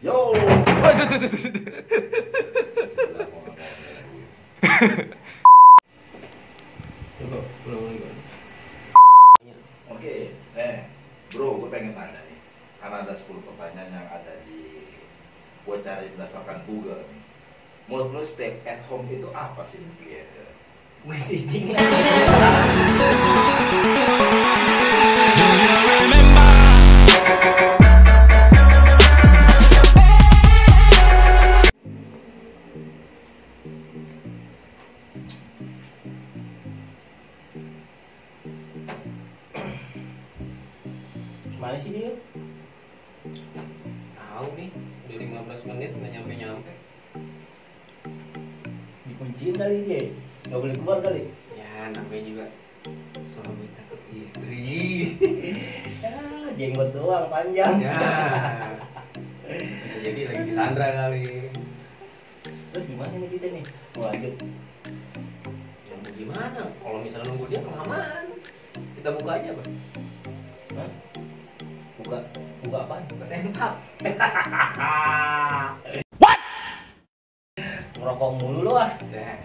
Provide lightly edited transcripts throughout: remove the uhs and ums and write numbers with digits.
Yo. Coba ulang lagi. Oke, bro, gue pengen tanya nih, karena ada 10 pertanyaan yang ada di gue cari berdasarkan Google nih. Menurut lo stay at home itu apa sih? Gitu. Messaging. Mana sih dia? Tahu nih, udah 15 menit nggak nyampe-nyampe. Dikunciin kali dia. Nggak boleh keluar kali. Ya, namanya juga suami takut istri. Ya, jenggot doang panjang. Ya, bisa jadi lagi disandra kali. Terus gimana nih kita nih? Mau lanjut? Ya mau gimana? Kalau misalnya nunggu dia kelamaan, kita buka aja, Bang. Hah? Buka apaan? Buka sempak. Ngerokok mulu lu ah. Dah,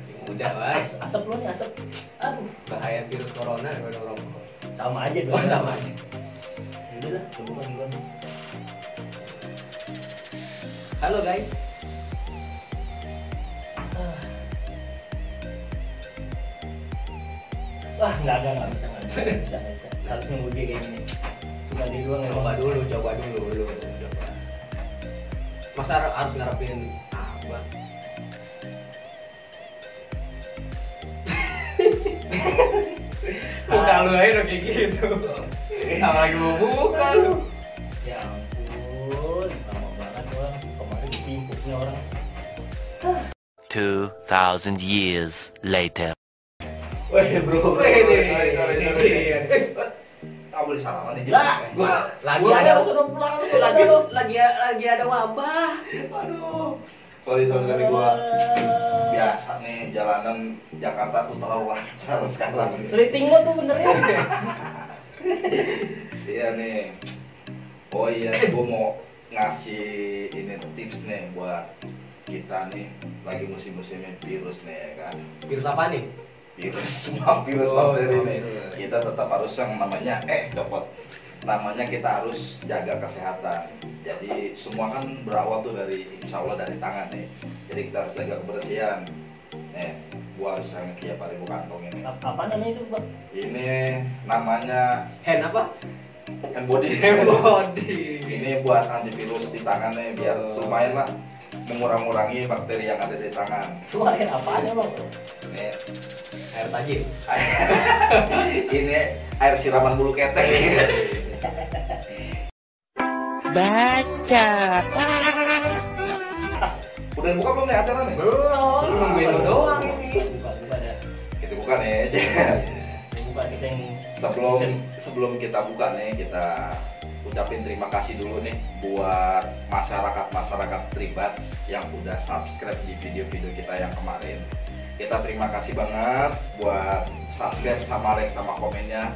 si muda, Bang. Asap lu nih, asap. Aduh, Bahaya virus corona daripada ngerokok. sama aja Oh, sama aja. Udah lah, buka duluan. Halo guys. Wah, nggak bisa. Harus nunggu dia kayak gini. Cuma dia doang yang Coba dulu lu. Coba. Masa harus ngarepin apa? Buka lu aja udah kayak gitu. Apalagi mau buka lu. Ya ampun, lama banget orang. Kemarin simpuknya orang. 2,000 years later. Weh bro, Weh, sorry. Nggak boleh salaman nih. Lah, Lagi gua ada suruh pulang lagi ada wabah. Aduh. Sorry kali gua. Biasa nih jalanan Jakarta tuh terlalu lancar sekarang. Seliting lo tuh bener ya. Iya nih. Oh iya, gua mau ngasih ini tips nih buat kita nih lagi musim-musimnya virus nih ya kan. Virus apa nih? Semua virus Oh, bakteri iya, nih. iya. Kita tetap harus yang namanya copot. Namanya kita harus jaga kesehatan. Jadi semua kan berawal tuh dari insya Allah dari tangan nih. Jadi kita harus jaga kebersihan. Gua harus sangat tiap hari buka kantong ini. Apa namanya itu, Bang? Ini namanya Hand apa? hand body. Ini buat antivirus di tangannya biar lumayan lah mengurangi bakteri yang ada di tangan. Itu air apaan ya, Bang? Ini Air tajin. ini air siraman bulu ketek. Baca. Udah buka belum nih acara nih? Belum, nungguin lu doang ini. Buka dah. Kita buka nih. Buka kita yang Sebelum kita buka nih, kita ucapin terima kasih dulu nih buat masyarakat Tribats yang udah subscribe di video-video kita yang kemarin. Kita terima kasih banget buat subscribe sama like sama komennya.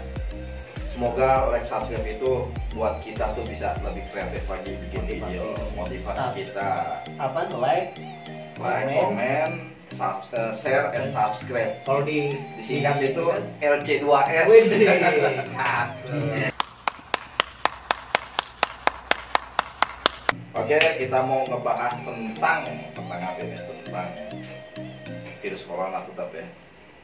Semoga like subscribe itu buat kita tuh bisa lebih kreatif lagi bikin video, motivasi kita. apa? Like, Komen, share, and subscribe. Kalau Disingkat itu LC2S. Widih, cakep. Oke, kita mau ngebahas tentang apa ini? Tentang virus corona tetap ya.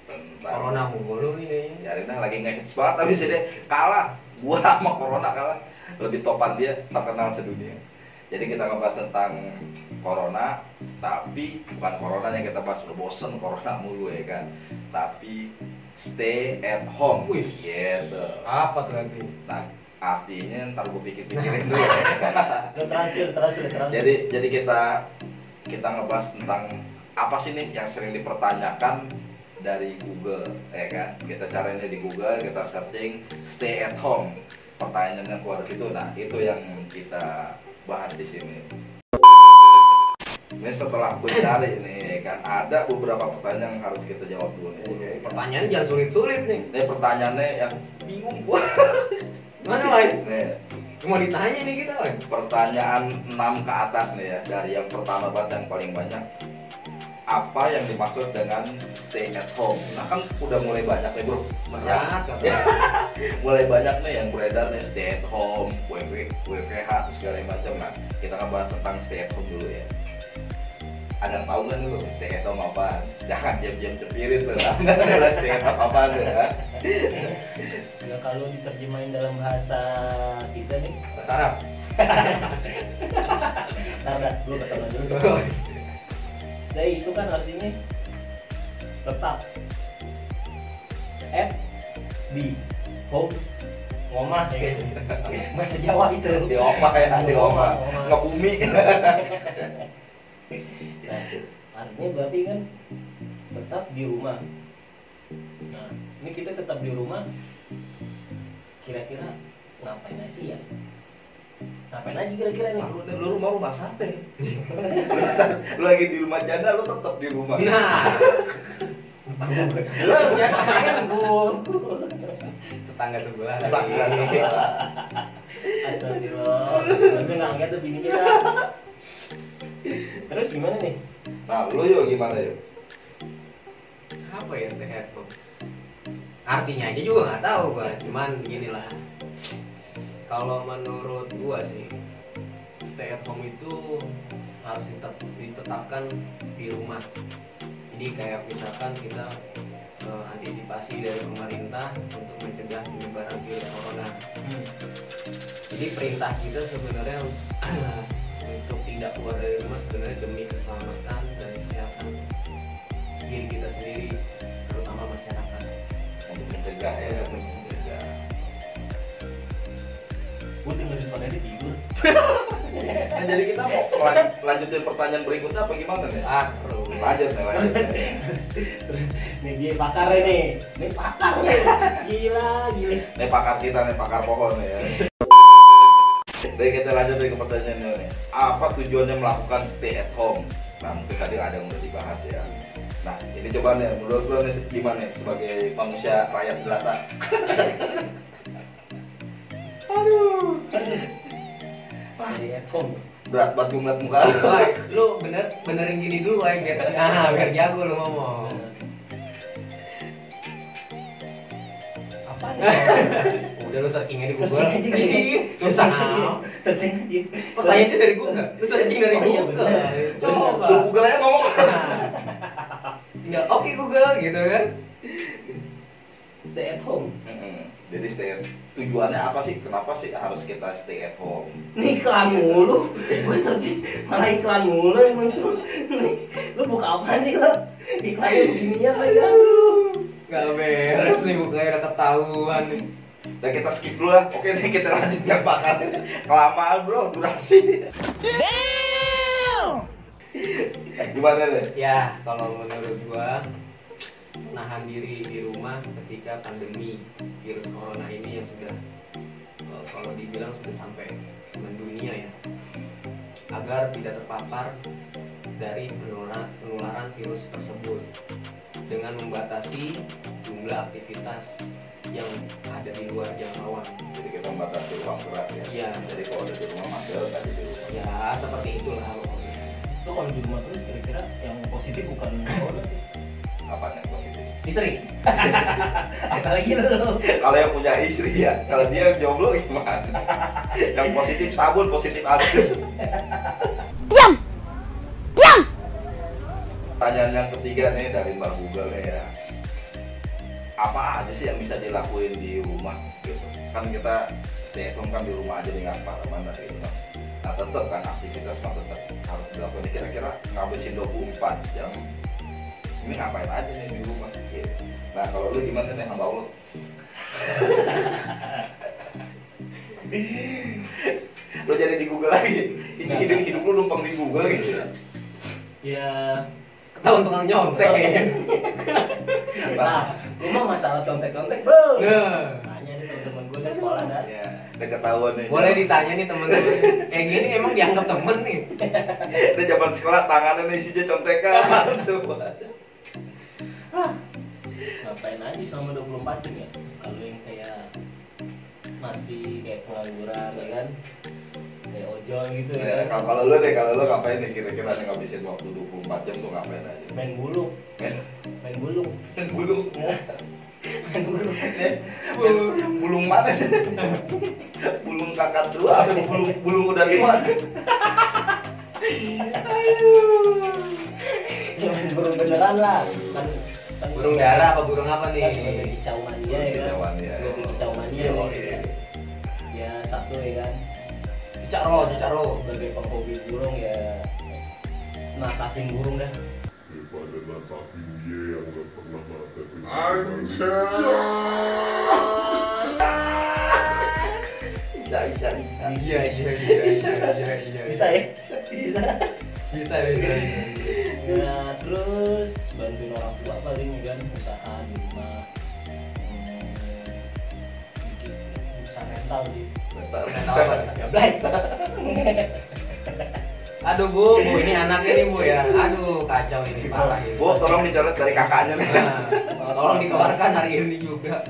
Tentang Corona mulu nih kayaknya. Yarina lagi ngehits banget tapi sih dia kalah. Gua sama corona kalah. Lebih topan dia, terkenal sedunia. Jadi kita ngebahas tentang corona, tapi bukan corona yang kita bahas, udah bosen corona mulu ya kan. Tapi stay at home. Wih. Gitu. Apa tuh artinya? Nah, artinya ntar gue pikir-pikirin dulu. lo translate. Jadi kita ngebahas tentang apa sih nih yang sering dipertanyakan dari Google, ya kan? Kita carinya di Google, kita searching stay at home. Pertanyaan yang keluar situ, nah itu yang kita bahas di sini. Ini setelah gue cari nih, kan ada beberapa pertanyaan yang harus kita jawab dulu nih. Pertanyaannya jangan sulit-sulit nih. Ini pertanyaannya yang bingung gua. Mana lain? Nih, Mau ditanya nih kita, Wan. Pertanyaan 6 ke atas nih ya. Dari yang pertama banget yang paling banyak. Apa yang dimaksud dengan stay at home? Nah kan udah mulai banyak nih bro. Berat katanya. Mulai banyak nih yang beredar nih stay at home, WFH, segala macam. Nah kita ngebahas tentang stay at home dulu ya. Ada yang tahu nggak nih lo stay at home apa? Jangan diam-diam cepirit tuh. Ada stay at home apa tuh ya? Ya kalau diterjemahin dalam bahasa kita nih, Bahasa Arab. ntar dulu kesana dulu. Stay itu kan artinya tetap. At di home ngomah ya kan? Bahasa Jawa itu. Di omah ya, di omah. Ngebumi. Nah, artinya berarti kan tetap di rumah. Nah, ini kita tetap di rumah. Kira-kira ngapain aja ya? Ngapain aja kira-kira nih? Lu rumah siapa nih? Lu lagi di rumah janda, lu tetap di rumah. Nah, Lo biasa kan gue. tetangga sebelah Tetangga lagi. sebelah. Astagfirullah. Tapi nggak angkat tuh bini kita. Terus gimana nih? Nah, lu yuk gimana yuk? Apa ya stay at home? Artinya aja juga nggak tahu gua. Cuman ginilah. Kalau menurut gua sih, stay at home itu harus ditetapkan di rumah. Jadi kayak misalkan kita antisipasi dari pemerintah untuk mencegah penyebaran virus corona. Jadi perintah kita sebenarnya untuk tidak keluar dari rumah sebenarnya demi keselamatan dan kesehatan diri kita sendiri, terutama masyarakat. Untuk mencegah ya, mencegah. Gue dengerin soalnya dia tidur. Nah, jadi kita mau lanjutin pertanyaan berikutnya apa gimana nih? Bro. Lanjut nih, lanjut. Terus nih dia pakarnya nih. Nih pakar nih. Gila. Nih pakar kita nih, pakar pohon nih ya. Jadi kita lanjut ke pertanyaannya nih. Apa tujuannya melakukan stay at home? Nah mungkin tadi ada yang udah dibahas ya. Nah ini coba nih, menurut lo nih gimana nih sebagai manusia rakyat jelata? Aduh. Stay at home. Berat banget gue ngeliat muka lu. Wah, lu benerin gini dulu aja biar jago lu ngomong. Apa nih? Udah lu searching aja di Searching Google. aja gini. Susah. Searching aja. Pertanyaannya dari Google. Lu searching dari Oh, iya, Google. Terus Coba. suruh Google aja ngomong. Tinggal oke Google gitu kan. Stay at home. Jadi tujuannya apa sih? Kenapa sih harus kita stay at home? Nih iklan mulu. Gue searching malah iklan mulu yang muncul. Nih, lu buka apa sih lo? Iklannya beginian lagi. Aduh. Gak beres nih mukanya udah ketahuan nih. Dan kita skip dulu lah. Oke nih kita lanjutkan pakar. Kelamaan bro, durasi. Gimana deh? Ya, kalau menurut gua nahan diri di rumah ketika pandemi virus corona ini yang sudah kalau dibilang sudah sampai mendunia ya, agar tidak terpapar dari penularan virus tersebut dengan membatasi jumlah aktivitas yang ada di luar jangkauan. Jadi kita membatasi ruang gerak ya. Iya. Jadi kalau ada di rumah masker, tadi di rumah. Ya seperti itulah pokoknya. Lo kalau di rumah terus kira-kira yang positif bukan corona sih? Apa yang positif? Istri. Apalagi lo. Kalau yang punya istri ya, kalau dia yang jomblo gimana? Yang positif sabun, positif habis. Diam. Pertanyaan yang ketiga nih dari Mbak Google nih ya. Apa aja sih yang bisa dilakuin di rumah gitu? Kan kita stay at home kan di rumah aja dengan mana gitu kan. Nah tetap kan aktivitas mah tetap harus dilakukan. Kira-kira ngabisin 24 jam ini ngapain aja nih di rumah gitu. Nah kalau lu gimana nih hamba Allah? Lu jadi di Google lagi. Ini hidup lu numpang di Google gitu. Ya. Ketahuan tukang nyontek ya. Nah, gue mah masalah contek-contek, bro. Nah. Tanya deh temen-temen gue di sekolah dah. Ya. Udah ketahuan nih. Boleh ditanya nih temen-temen kayak gini emang dianggap temen nih. Udah zaman sekolah tangannya nih isinya contekan. Coba. Ngapain aja selama 24 jam ya? Kalau yang kayak masih kayak pengangguran ya kan, kayak ojol gitu ya Ya, kan. kalau lu ngapain nih kira-kira nih ngabisin waktu 24 jam tuh ngapain aja? Main bulung, Main main bulung. bulung. Main bulung. Bulung mana? Bulung kakak tua, apa bulung udah tua? Ya main burung beneran lah. Kan Burung dara apa burung apa kan nih? sebagai kicau mania ya kan. Kicauan, ya. Sebagai kicau mania Oh, nih. iya. Ya satu ya kan. Cicak ro. Sebagai penghobi burung ya natakin burung dah. daripada natapin dia yang gak pernah natapin Bisa. Iya. Bisa ya? Bisa. Bisa. Ya terus bantuin orang tua paling ya kan, usaha di rumah. Bikin usaha rental sih. Bentar. Ya Blay. Aduh bu, ini anaknya nih bu ya. Aduh kacau ini parah ini. Bu, tolong dicoret dari kakaknya nih. Nah, tolong dikeluarkan hari ini juga.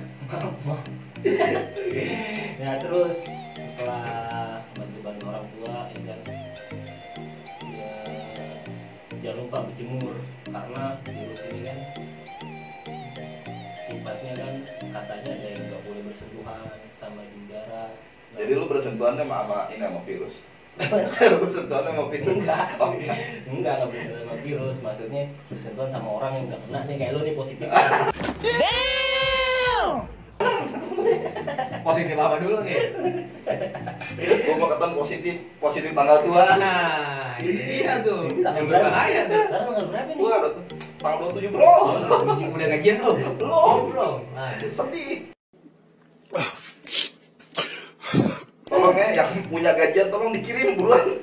Ya terus setelah bantu orang tua ya kan, ya jangan lupa berjemur karena virus ini kan sifatnya kan katanya ada yang nggak boleh bersentuhan sama udara. Jadi lu bersentuhan sama ini sama virus. Lu bersentuhan sama virus. Enggak, Oh, iya. nggak bersentuhan sama virus, maksudnya bersentuhan sama orang yang nggak kena nih kayak lu nih positif. Positif apa dulu nih? Gua mau ketemu positif tanggal tua. Nah, ini dia tuh. Ini tanggal Yang berapa? berbahaya tuh. Sekarang tanggal berapa nih? Gua ada tanggal 27 bro. Udah gajian belum? Belum. Nah, Sedih. Tolong ya, yang punya gajian tolong dikirim buruan.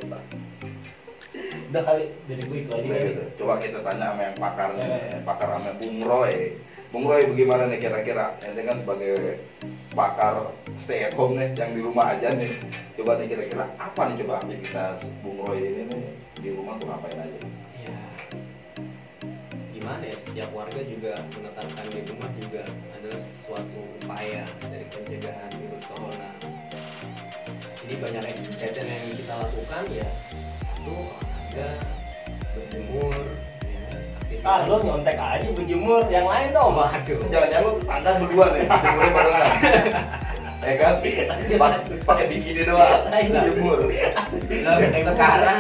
Udah kali dari gue itu aja kali. Coba kita tanya sama yang pakarnya, pakar sama Bung Roy. Bung Roy bagaimana nih kira-kira? Ente kan sebagai pakar stay at home nih, yang di rumah aja nih. Coba nih kira-kira apa nih coba aktivitas Bung Roy ini nih di rumah tuh ngapain aja? ya gimana ya, setiap warga juga menetapkan di rumah juga adalah suatu upaya dari pencegahan virus corona. Jadi banyak kegiatan yang kita lakukan ya, satu olahraga, berjemur, ya, aktivitas. Ah, lo nyontek aja berjemur, yang lain dong. Waduh. Jangan-jangan lu tetangga berdua nih, jemurnya barengan. Ya kan? Pas pakai bikini doang, jemur. Nah, sekarang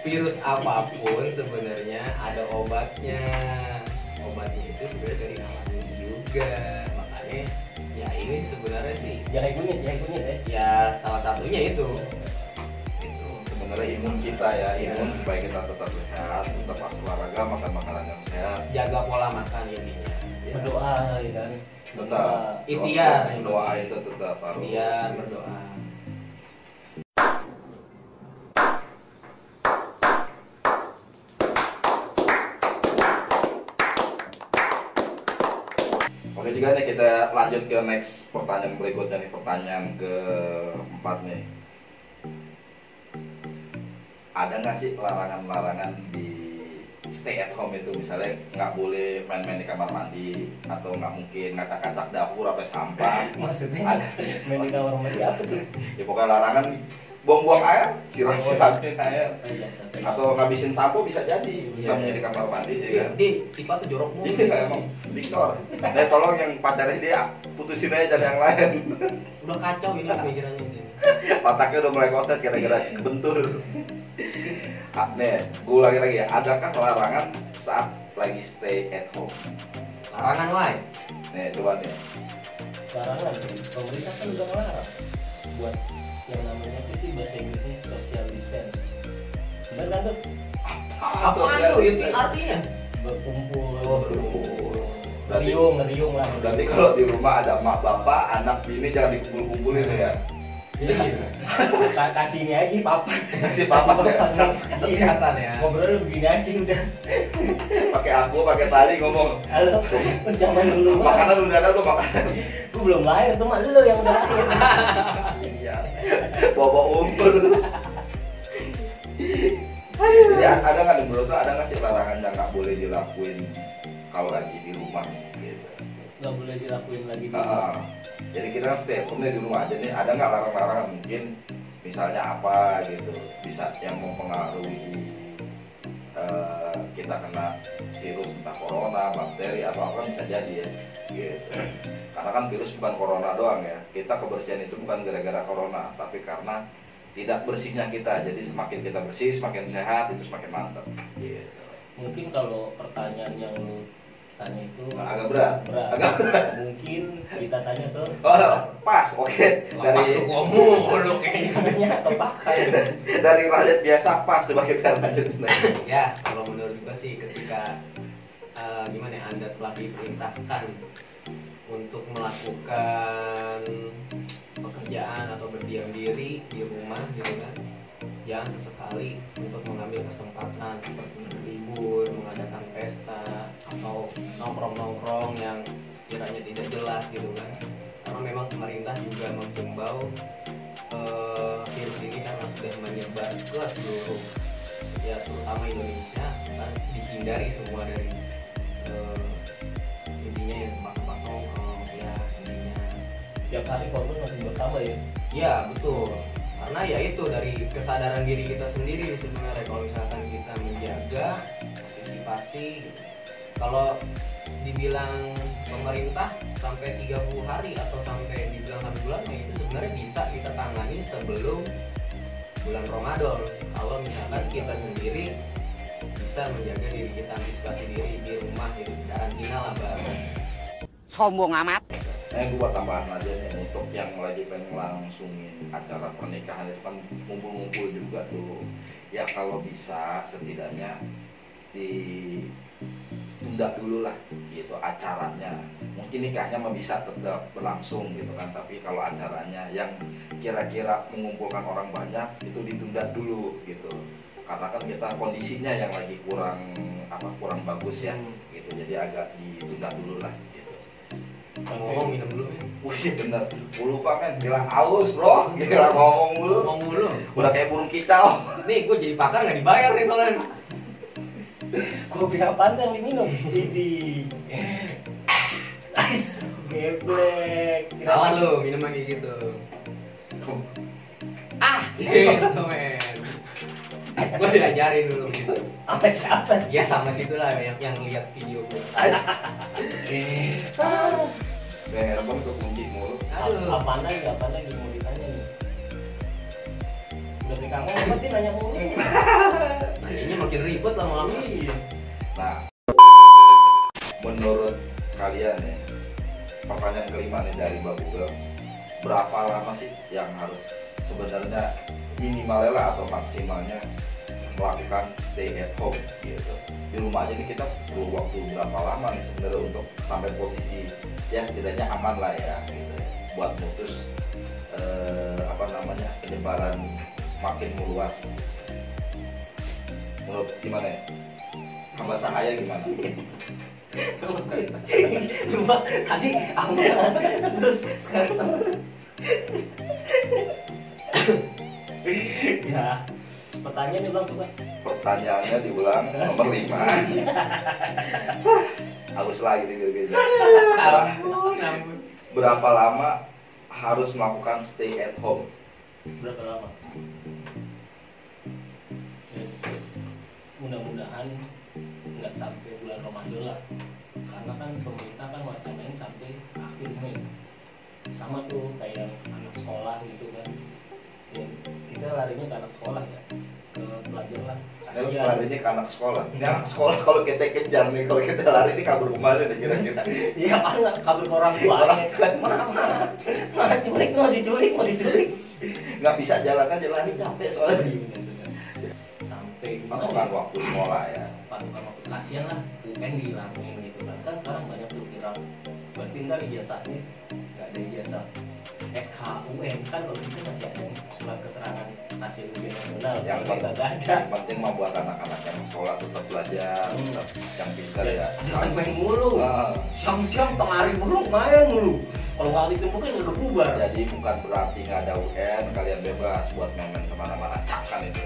virus apapun sebenarnya ada obatnya. Obatnya itu sebenarnya dari alami juga. Makanya ya ini sebenarnya sih Jangan kunyit ya. ya salah satunya itu. Sebenarnya imun kita ya, imun supaya kita tetap sehat, tetap olahraga, makan makanan yang sehat. Jaga pola makan intinya. Ya. Berdoa ya kan. Tetap. Ikhtiar. Doa itu tetap harus. Biar berdoa. Oke juga nih kita lanjut ke next pertanyaan berikutnya nih, pertanyaan keempat nih. Ada nggak sih larangan-larangan di stay at home itu, misalnya nggak boleh main-main di kamar mandi atau nggak mungkin ngacak-ngacak dapur apa sampah? Maksudnya Ada. main di kamar mandi apa tuh? Ya pokoknya larangan buang-buang air, siram-siramin air, atau ngabisin sampo bisa jadi, Iya, namanya iya. di kamar mandi ya kan? Di sifatnya jorok mulu. Iya emang diktor. Tolong yang pacarnya dia putusin aja dari yang lain. Udah kacau ini pemikirannya ini. Otaknya udah mulai koset kira-kira kebentur. Nih, gue ulangi lagi ya. Adakah larangan saat lagi stay at home? Larangan wae. Nih, coba nih. Sekarang kan pemerintah kan udah melarang buat yang namanya apa sih bahasa Inggrisnya social distance. Bener kan tuh? Apaan tuh itu artinya? Berkumpul. Oh, berkumpul. Ngeriung lah. Berarti kalau di rumah ada emak bapak, anak bini jangan dikumpul-kumpulin ya. Iya. Kasih ini aja papan. Si papa Kelihatan ya. Ngobrol begini aja udah. pakai aku, pakai tali ngomong. Halo. Terus zaman dulu mah Makanan udah ada tuh makanan. gue belum lahir tuh mak lu yang udah lahir. Iya. Bawa umur. Jadi ada nggak menurut lo ada nggak sih larangan yang nggak boleh dilakuin kalau lagi di rumah gitu? Gak boleh dilakuin lagi di Ah, Jadi kita kan stay at home di rumah aja nih. Ada nggak larang-larangan mungkin misalnya apa gitu bisa yang mempengaruhi kita kena virus entah corona, bakteri atau apa bisa jadi ya gitu. Karena kan virus bukan corona doang ya. Kita kebersihan itu bukan gara-gara corona, tapi karena tidak bersihnya kita. Jadi semakin kita bersih, semakin sehat, itu semakin mantap gitu. Mungkin kalau pertanyaan yang lu tanya itu Agak berat. Mungkin kita tanya ke Pas, oke. Lepas tuh ngomong lu kayaknya. tanya kepakai. Dari rakyat biasa pas, coba kita lanjutin lagi. Ya, kalau menurut gue sih ketika gimana ya, Anda telah diperintahkan untuk melakukan pekerjaan atau berdiam diri di rumah gitu kan, jangan sesekali untuk mengambil kesempatan seperti berlibur, mengadakan pesta atau nongkrong-nongkrong yang kiranya tidak jelas gitu kan. Karena memang pemerintah juga menghimbau virus ini karena sudah menyebar ke seluruh ya terutama Indonesia kan, dihindari semua dari intinya ya tempat-tempat nongkrong ya intinya. Tiap hari korban masih bertambah ya. Ya betul, karena ya itu dari kesadaran diri kita sendiri sebenarnya. Kalau misalkan kita menjaga antisipasi gitu. Kalau dibilang pemerintah sampai 30 hari atau sampai dibilang 1 bulan, ya itu sebenarnya bisa kita tangani sebelum bulan Ramadan. Kalau misalkan kita sendiri bisa menjaga diri kita, antisipasi diri di rumah gitu, karantina lah Bang. Sombong amat. Gue buat tambahan aja nih untuk yang lagi pengen langsungin acara pernikahan itu kan ngumpul-ngumpul juga tuh. Ya kalau bisa setidaknya ditunda dulu lah gitu acaranya. Mungkin nikahnya mah bisa tetap berlangsung gitu kan, tapi kalau acaranya yang kira-kira mengumpulkan orang banyak itu ditunda dulu gitu. Karena kan kita kondisinya yang lagi kurang bagus ya gitu. Jadi agak ditunda dulu lah gitu. Ngomong minum dulu ya. Wih bener, gue lupa kan, gila aus bro, gila ngomong mulu. Ngomong dulu. Udah kayak burung kicau. Nih gue jadi pakar nggak dibayar nih soalnya. Kopi apaan yang diminum? Ini. Ais, geblek. Salah lu minum kayak gitu. Gitu men. Gue diajarin dulu gitu. Apa siapa? Ya sama situ lah yang lihat video gue. Bener bang tuh kunci mulu. Aduh. Apaan lagi mau ditanya nih? Udah pegang apa sih nanya mulu? Nanyanya makin ribet lama-lama. Iya. Nah, menurut kalian nih, pertanyaan kelima nih dari Mbak Google, berapa lama sih yang harus sebenarnya minimalnya lah atau maksimalnya melakukan stay at home gitu? Di rumah aja nih kita perlu waktu berapa lama nih sebenarnya untuk sampai posisi ya setidaknya aman lah ya gitu ya, buat mutus penyebaran makin meluas. Menurut gimana ya? Hamba sahaya gimana? Lupa tadi aman terus sekarang. Ya, pertanyaannya ulang coba. Pertanyaannya diulang nomor 5. Harus lagi nih gitu. Ampun. Berapa lama harus melakukan stay at home? Berapa lama? Yes. Mudah-mudahan nggak sampai bulan Ramadan lah, karena kan pemerintah kan wacanain sampai akhir Mei. Sama tuh kayak anak sekolah gitu kan. Ya, kita larinya ke anak sekolah ya, ke pelajar lah. Lari ini ke anak sekolah. Ini anak sekolah kalau kita kejar nih, kalau kita lari ini kabur kemana nih kira-kira? Iya kan kabur ke orang tua. Mana diculik. Nggak bisa jalan aja, lari capek soalnya. Sampai Patokan waktu sekolah ya. patokan waktu, kasihan lah UN dihilangin gitu kan. Kan sekarang banyak tuh viral. Berarti ntar ijazahnya nggak ada ijazah SKUN kan, kalau itu masih ada nih surat keterangan hasil ujian nasional. Yang Kalau nggak ada. yang penting mah buat anak-anak yang sekolah tetap belajar, tetap yang pintar ya. Jangan main mulu. Ah, Siang-siang tengah hari mulu main mulu. Kalau nggak ditemukan nggak bubar. jadi bukan berarti nggak ada UN, kalian bebas buat main-main kemana-mana, cakan itu.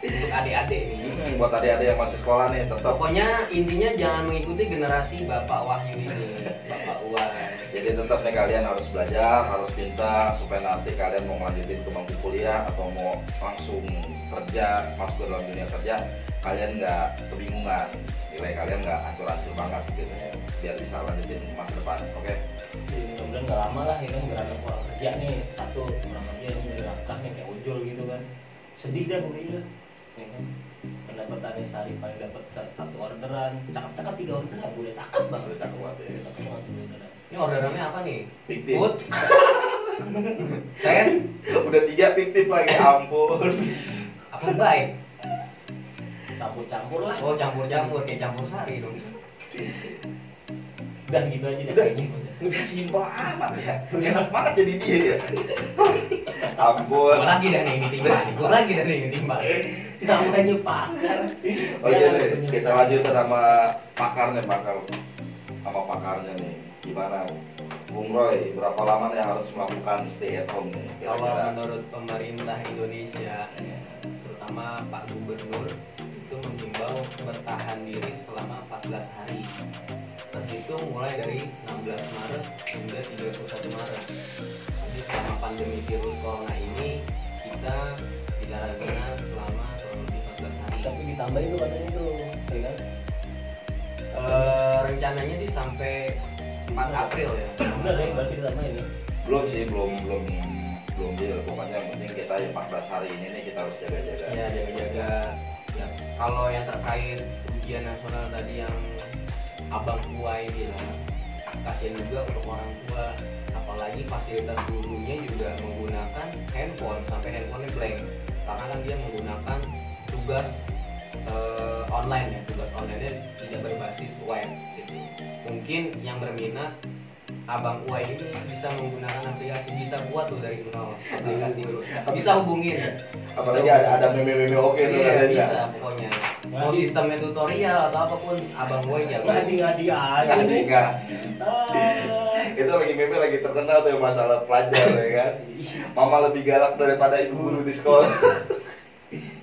Untuk adik-adik nih. Buat adik-adik yang masih sekolah nih tetap. Pokoknya intinya jangan mengikuti generasi Bapak Wahyu ini, Bapak Uwan. Ya Jadi tetap nih kalian harus belajar, harus pintar supaya nanti kalian mau melanjutin ke bangku kuliah atau mau langsung kerja, masuk ke dalam dunia kerja, kalian nggak kebingungan, nilai kalian nggak hancur-hancur banget gitu ya, biar bisa lanjutin masa depan. Oke? Jadi mudah-mudahan nggak lama lah ini berada orang kerja nih, satu orang kerja yang dari langkah nih kayak ojol gitu kan, sedih dah pokoknya, ya kan? Pendapatannya sehari paling dapat satu orderan, cakep-cakep 3 orderan, udah cakep banget, Udah cakep banget ya. udah cakep banget udah orderan. Ini orderannya apa nih? Fiktif. Food? Sen? Udah 3 fiktif lagi, ampun. Apa baik? Campur-campur lah. Oh campur-campur, kayak campur sari dong. Udah gitu aja deh Udah. kayaknya. Udah simpel amat ya, enak banget jadi dia ya. Ampun. Gua lagi dah nih ini timbal. Gua lagi dah nih ini timbal. Namanya pakar. Oke deh, kita lanjut sama pakarnya, sama pakarnya nih. Gimana, Bung Roy? Berapa lama nih harus melakukan stay at home nih? Kalau Kira-kira. menurut pemerintah Indonesia, terutama Pak Gubernur, itu menghimbau bertahan diri selama 14 hari. Terhitung mulai dari 16 Maret hingga 31 Maret. Jadi selama pandemi virus corona ini kita dikarantina selama kurang lebih 14 hari. Tapi ditambahin tuh katanya tuh, ya kan? Rencananya sih sampai 4 April ya. Bener ya, berarti ditambahin ya. Belum sih, belum deal. Pokoknya yang penting kita ya 14 hari ini nih kita harus jaga-jaga. Ya jaga-jaga. Ya, kalau yang terkait ujian nasional tadi yang Abang Kuai bilang, kasihan juga untuk orang tua, apalagi fasilitas gurunya juga menggunakan handphone sampai handphonenya blank, karena kan dia menggunakan tugas online ya, tugas online-nya tidak berbasis web gitu. Mungkin yang berminat Abang Uai ini bisa menggunakan aplikasi, bisa buat tuh dari nol aplikasi dulu, bisa hubungin. Apalagi Bisa ada meme-meme oke tuh Iya, ada bisa pokoknya. Mau sistemnya tutorial atau apapun Abang Uai jago. Ngadi-ngadi aja Nggak, nih. nggak. Ah. Itu lagi meme lagi terkenal tuh masalah pelajar ya kan. Mama lebih galak daripada ibu guru di sekolah.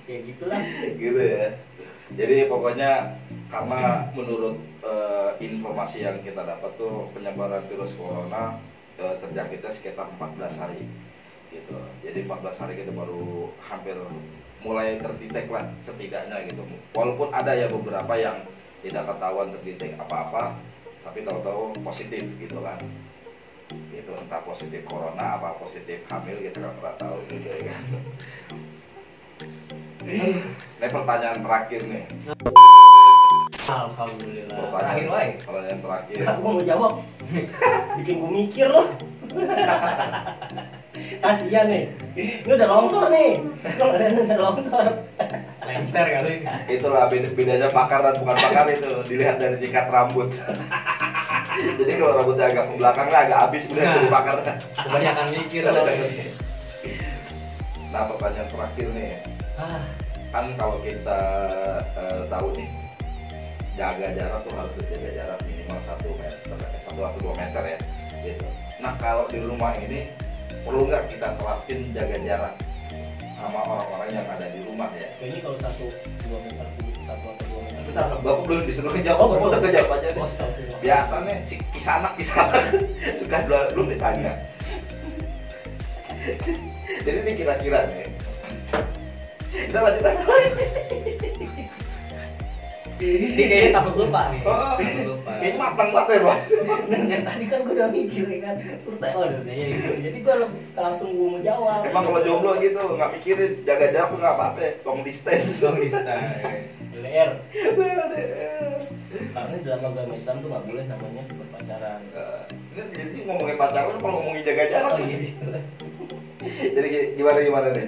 Kayak gitulah. Gitu ya. Jadi pokoknya karena menurut informasi yang kita dapat tuh penyebaran virus corona terjangkitnya sekitar 14 hari gitu. Jadi 14 hari kita baru hampir mulai terdetek lah setidaknya gitu. Walaupun ada ya beberapa yang tidak ketahuan terdetek apa-apa, tapi tahu-tahu positif gitu kan. Itu entah positif corona apa positif hamil kita nggak pernah tahu gitu ya kan. Ini pertanyaan terakhir nih. Alhamdulillah. Terakhir wae. Pertanyaan terakhir. Nggak, gua mau jawab. Bikin gua mikir loh. Kasian nih. Ini udah longsor nih. Udah longsor. Lengser kali. Itulah bedanya pakar dan bukan pakar itu dilihat dari tingkat rambut. Jadi kalau rambutnya agak ke belakang lah agak habis udah Nah. jadi pakar. Kebanyakan mikir loh. Nah pertanyaan terakhir nih, Ah, kan kalau kita tahu nih jaga jarak tuh harus jaga jarak minimal 1 meter, 1 atau 2 meter ya gitu. Nah kalau di rumah ini perlu nggak kita terapin jaga jarak sama orang-orang yang ada di rumah ya? kayaknya kalau 1-2 meter, 1 atau 2 meter. Bentar, Bapak belum disuruh jawab, Bapak udah kejawab aja nih. Astagfirullah. Biasanya si kisanak suka belum ditanya. Jadi ini kira-kira nih. Kita lanjut aja. Ini kayaknya takut lupa nih. Oh, Takut lupa. kayaknya matang banget ya, Bang. Nah, dari tadi kan gue udah mikir ya kan, pertanyaan gitu. Jadi gue langsung gue mau jawab. Emang kalau jomblo gitu nggak mikirin jaga jarak tuh nggak apa-apa, long distance. Dong Nista. LDR. Karena dalam agama Islam tuh nggak boleh namanya berpacaran. Ini jadi ngomongin pacaran kalau ngomongin jaga jarak. Oh iya. Jadi gimana nih?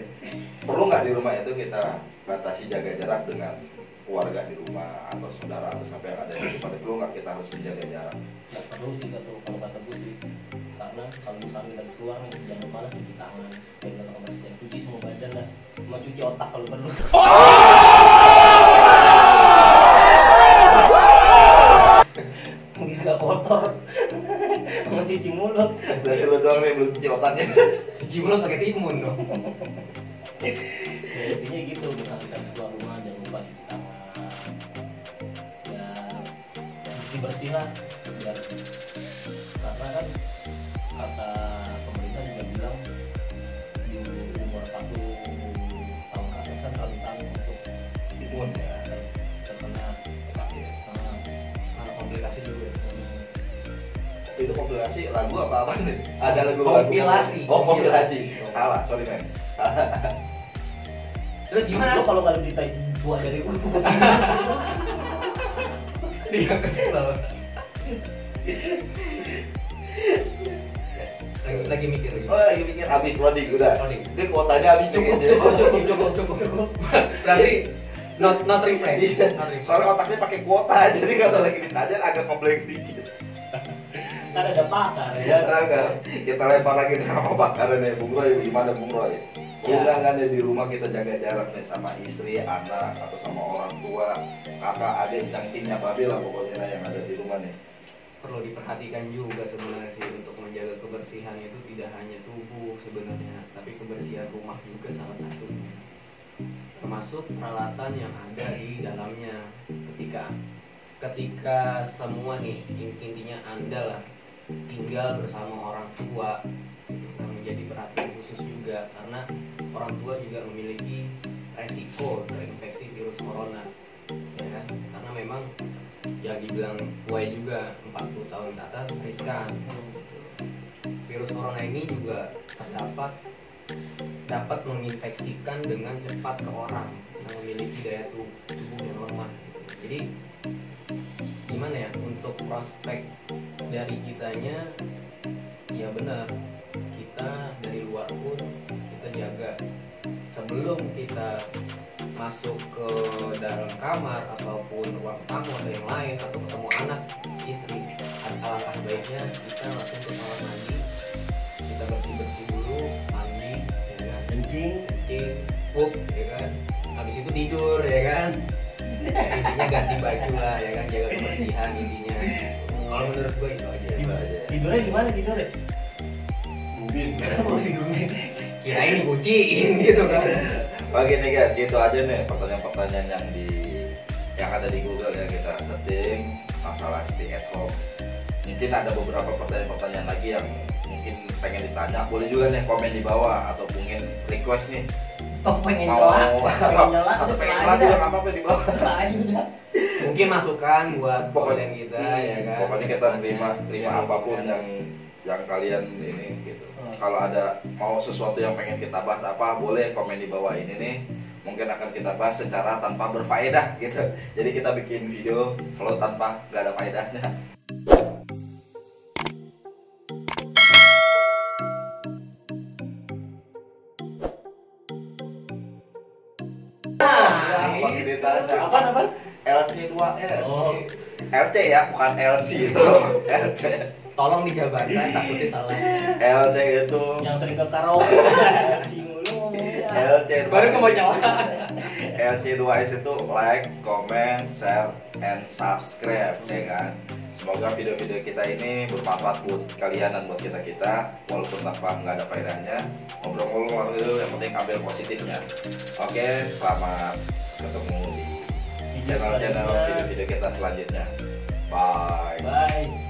Perlu nggak di rumah itu kita batasi jaga jarak dengan keluarga di rumah atau saudara atau siapa yang ada di rumah? Perlu nggak kita harus menjaga jarak? Nggak perlu sih kalau kata gue sih. Karena kalau misalnya kita habis keluar nih, jangan lupa lah cuci tangan, jaga kebersihan, cuci semua badan lah, cuma cuci otak kalau perlu. Mungkin agak kotor, mau cuci mulut. Berarti lo doang nih belum cuci otaknya. Cuci mulut pakai timun dong. Ya intinya gitu, misalnya kita habis keluar rumah jangan lupa cuci tangan, ya bersih bersih lah, biar karena kan kata pemerintah juga bilang di umur 40 tahun ke atas kan rentan untuk Imun ya. terkena sakit. Ada komplikasi juga. Itu kompilasi lagu apa nih? Ada lagu Kompilasi. Oh, kompilasi. Salah, sorry men. Terus Lu gimana? kalau nggak lebih tua dari gua, Dia kesel. Lagi mikir lagi. Oh, lagi mikir habis loading udah. Loading. Dia kuotanya habis Cukup. Berarti not refresh. Iya. Not refresh. Soalnya otaknya pakai kuota, jadi kalau lagi ditanya agak ngeblank dikit. kan ada pakar ya. Agak. Kita lempar lagi nih sama bakarannya Bung Roy, gimana Bung Roy? Ya. Undangannya di rumah kita jaga jarak nih sama istri, anak, atau sama orang tua, kakak, adik, cangkingnya, babi lah pokoknya yang ada di rumah nih. Perlu diperhatikan juga sebenarnya sih untuk menjaga kebersihan itu tidak hanya tubuh sebenarnya, tapi kebersihan rumah juga salah satunya. Termasuk peralatan yang ada di dalamnya. Ketika semua nih intinya Anda lah tinggal bersama orang tua, itu menjadi perhatian khusus juga karena orang tua juga memiliki resiko terinfeksi virus corona, ya kan? Karena memang yang dibilang way juga 40 tahun ke atas riskan. Virus corona ini juga dapat menginfeksikan dengan cepat ke orang yang memiliki daya tubuh yang lemah. Jadi gimana ya untuk prospek dari kitanya, ya benar kita dari luar pun kita jaga sebelum kita masuk ke dalam kamar ataupun ruang tamu atau yang lain atau ketemu anak istri, alangkah baiknya kita langsung ke kamar mandi, kita bersih dulu, mandi, ya kan, Kencing. pup, ya kan, habis itu tidur, ya kan. Ya, intinya ganti baju lah, ya kan, jaga kebersihan intinya. Kalau menurut gue itu aja. Gitu aja. Tidurnya gimana tidurnya? Bubin. Oh, tidurnya. Kirain dikuciin gitu kan. Oke nih guys, gitu aja nih pertanyaan-pertanyaan yang ada di Google yang kita setting masalah stay at home. Mungkin ada beberapa pertanyaan-pertanyaan lagi yang mungkin pengen ditanya, boleh juga nih komen di bawah atau mungkin request nih Toh pengen mau nyela, atau pengen nyela juga nggak apa-apa di bawah. Mungkin masukan buat Pokoknya- konten kita, ya kan. Pokoknya kita terima apapun yang kalian ini gitu. Kalau ada mau sesuatu yang pengen kita bahas apa, boleh komen di bawah ini nih. Mungkin akan kita bahas secara tanpa berfaedah gitu. Jadi kita bikin video selalu tanpa nggak ada faedahnya. Ya, pakai ditanya. Apaan? LC2S. Oh. LC ya, bukan LC itu. LC. Tolong dijabarkan, takutnya salah. LC itu Yang sering ke karaoke. Si mulu ngomongnya. LC Baru kebocoran. LC2S itu like, comment, share, and subscribe, ya kan? Semoga video-video kita ini bermanfaat buat kalian dan buat kita walaupun tanpa nggak ada faedahnya. Ngobrol-ngobrol dulu, yang penting ambil positifnya. Oke, selamat ketemu di channel-channel video-video kita selanjutnya. Bye. Bye.